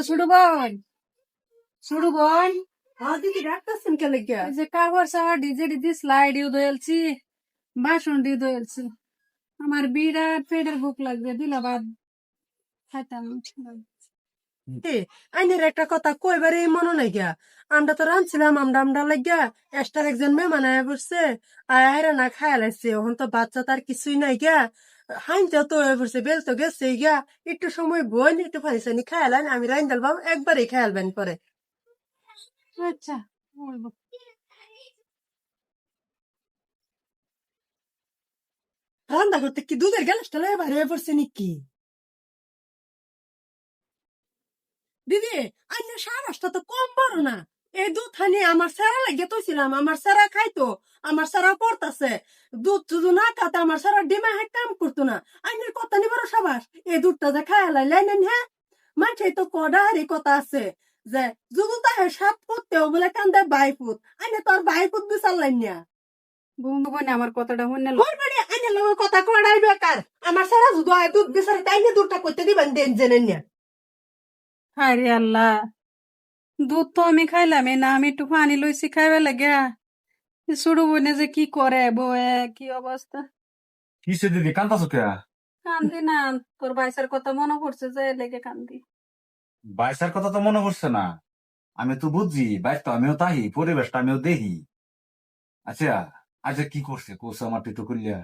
ছোট বোন, ছোট বোন, হ্যাঁ দিদি ডাকতেছেন কে লেগে? এই যে কাগজ সাগা ডিজে ডিজে স্লাইড দোয়েলছি, বাসন দোয়েলছি। আমার বিরাট পেটের ভুক লাগবে, দিলা বাদ খাইতাম। আইনের একটা কথা কইবারে মনে নাই গিয়া। আমরা তো রাঁধছিলাম, আমরা লাগিয়া এক্সট্রা একজন মেহমান আয়া পড়ছে, আয়া না খায়া লাইছে। এখন তো বাচ্চা তার কিছুই নাই গিয়া, হাইনতে তো হয়ে পড়ছে, বেল তো গেছে গিয়া। একটু সময় বোন একটু ফানিসানি খায়ালেন, আমি রাইন ডালবাম একবারই খায়ালবেন পরে। আচ্ছা, বলবো। রান্না করতে কি দুধের গ্যাসটা লয়ে বাইরে হয়ে পড়ছে নাকি? দিদি আইনের সাহসটা তো কম বড় না। এই দুধ হানি আমার স্যারা লাগিয়ে তো ছিলাম, আমার স্যারা খাইতো, আমার স্যারা পড়তাছে। দুধ শুধু না খাতে আমার স্যারা ডিমা হাই কাম করতো না। আইনের কথা নি বড় সাবাস, এই দুধটা যে খায় লাইলেন। হ্যাঁ, মাঠে তো কডা হারি কথা আছে যে যদি তাহে 7 ফুটতেও বলে কান্দে 22 ফুট। আইনে তো আর 22 ফুট বিচার লাইন না। বোন আমার কথাটা শুনে ওর বাড়ি আইনের লগে কথা কড়াই বেকার। আমার স্যারা যদি দুধ বিচারে তাই নিয়ে দুধটা করতে দিবেন দেন জেনেন না। হায় রে আল্লাহ, দুধ তো আমি খাইলাম না, আমি একটু পানি লইছি খাইবে লাগে। ছোট বোনে যে কি করে বয়ে, কি অবস্থা। কিসে দিদি কান্দাছো কে? কান্দি না, তোর বাইসার কথা মনে পড়ছে যে লেগে কান্দি। বাইসার কথা তো মনে পড়ছে না, আমি তো বুঝছি বাইর তো আমিও তাহি, পরিবেশটা আমিও দেখি। আচ্ছা আচ্ছা, কি করছে কোসা আমার টিটু করলিয়া?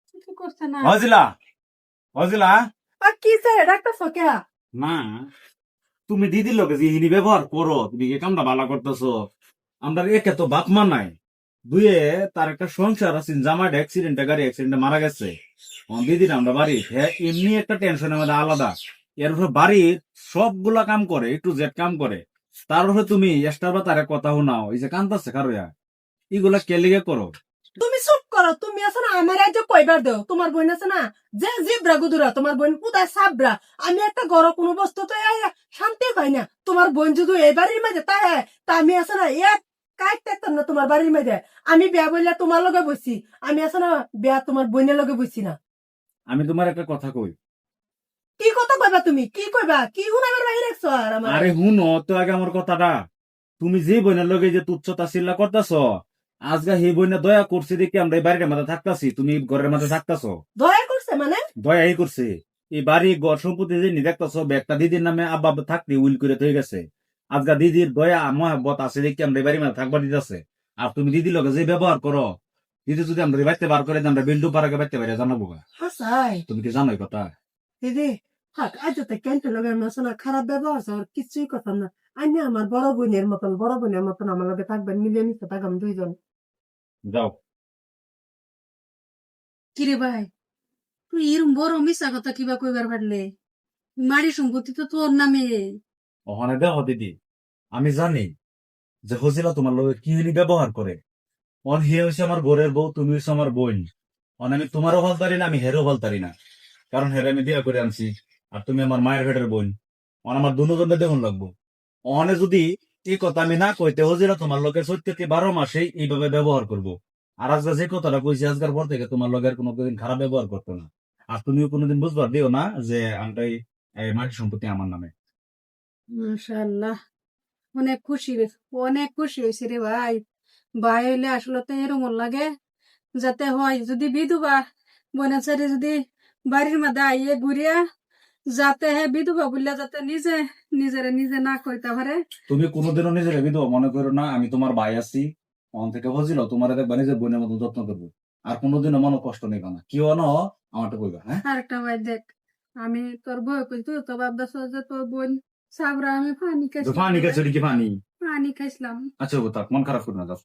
কিছু করছে না। হজিলা হজিলা। আর কি স্যার ডাক্তার কে? না, তুমি দিদির লোকে যে হিনি ব্যবহার করো, তুমি এই কামটা ভালো করতেছো। আমরা একে তো বাপ মা নাই, দুয়ে তার একটা সংসার আছে, জামাইটা অ্যাক্সিডেন্টে গাড়ি অ্যাক্সিডেন্টে মারা গেছে। দিদির আমরা বাড়ি হ্যাঁ এমনি একটা টেনশন আমাদের আলাদা। এর উপর বাড়ির সবগুলা কাম করে, একটু জেড কাম করে। তার উপরে তুমি এক্সট্রা বা তার কথা শোনাও, এই যে কান্দাচ্ছে কারোয়া, এগুলা কে লিগে করো? তুমি চুপ করো, তুমি আছে না আমার রাজ্য কয়বার দেও। তোমার বোন আছে না যে জিব্রা গুদুরা, তোমার বোন কোথায় সাবরা। আমি একটা ঘর কোনো বস্তু তো শান্তি পাই না। তোমার বোন যদি এই বাড়ির মাঝে তাই তা আমি আছে না এক কাইট থাকতাম না তোমার বাড়ির মাঝে। আমি বিয়া বললে তোমার লগে বসছি, আমি আছে না বিয়া তোমার বোনের লগে বসছি না। আমি তোমার একটা কথা কই। কি কথা কইবা তুমি? কি কইবা? কি শুনাইবার বাহির রাখছো আর আমার? আরে হুনো তো আগে আমার কথাটা। তুমি যে বোনের লগে যে তুচ্ছতা চিল্লা করতেছ, আজকে সেই বোনে দয়া করছে দেখি আমরা এই বাড়ির মাঝে থাকতাছি, তুমি ঘরের মাঝে থাকতাছো। দয়া করছে মানে? দয়াই করছে। এই বাড়ি ঘর সম্পত্তি যে নি দেখতেছ, একটা দিদির নামে আব্বা থাকতে উইল করে হয়ে গেছে। আজকে দিদির দয়া মহাব্বত আছে দেখি আমরা এই বাড়ির মাঝে থাকবার দিতেছে। আর তুমি দিদির লগে যে ব্যবহার করো, দিদি যদি আমরা বাড়িতে বার করে আমরা বিল্ডু পাড়াকে বাড়তে পারি জানাবো গা। হাসাই তুমি কি জানো এই কথা? দিদি থাক, আজ তো কেন্ট লগে আছে না খারাপ ব্যবহার আর কিছুই কথা না। আইনে আমার বড় বোনের মতন আমার লগে থাকবেন, মিলেমিশে থাকবেন দুইজন। যাও। কিরে ভাই, তুই এরম বড় মিশা কথা কিবা কইবার পারলে? মারি সম্পত্তি তো তোর নামে। ওখানে দেখো দিদি, আমি জানি যে হজিলা তোমার লগে কি হইলি ব্যবহার করে। অন হে হচ্ছে আমার বোরের বউ, তুমি হচ্ছে আমার বোন। অন আমি তোমারও ভালতারি না, আমি হেরও ভালতারি না, কারণ হেরে আমি বিয়া করে আনছি। আর তুমি আমার মায়ের পেটের বোন। অন আমার দুজনের দেখুন লাগবো। অনে যদি এই কথা আমি না কইতে, হজিরা তোমার লোকের সত্যি 12 মাসেই এইভাবে ব্যবহার করবো। আর আজকে যে কথাটা কইছি, আজকের পর থেকে তোমার লোকের কোনোদিন খারাপ ব্যবহার করতো না। আর তুমিও কোনোদিন বুঝবার দিও না যে আমটাই মাটি সম্পত্তি আমার নামে। মাশাআল্লাহ, অনেক খুশি হয়েছে রে ভাই। ভাই হইলে আসলে তো এরম লাগে যাতে হয়, যদি বিধবা বনাচারি যদি বাড়ির মধ্যে আইয়ে ঘুরিয়া যাতে বিধবা বললে যাতে নিজে না কইতে পারে। তুমি কোনোদিনও নিজের বিধবা মনে করো না, আমি তোমার ভাই আছি। অন থেকে হজিল তোমার দেখবা নিজের বোনের মতো যত্ন করবো। আর কোনোদিনও মনে কষ্ট নেবা না, কি অন আমারটা কইবা। হ্যাঁ, আর একটা ভাই দেখ, আমি তোর বই কই, তুই তো ভাবদাস যে তোর বোন সাবরা, আমি পানি পানি খাইছিলাম, গেছে কি পানি? পানি খাইছিলাম। আচ্ছা ও থাক, মন খারাপ করো না, যাও।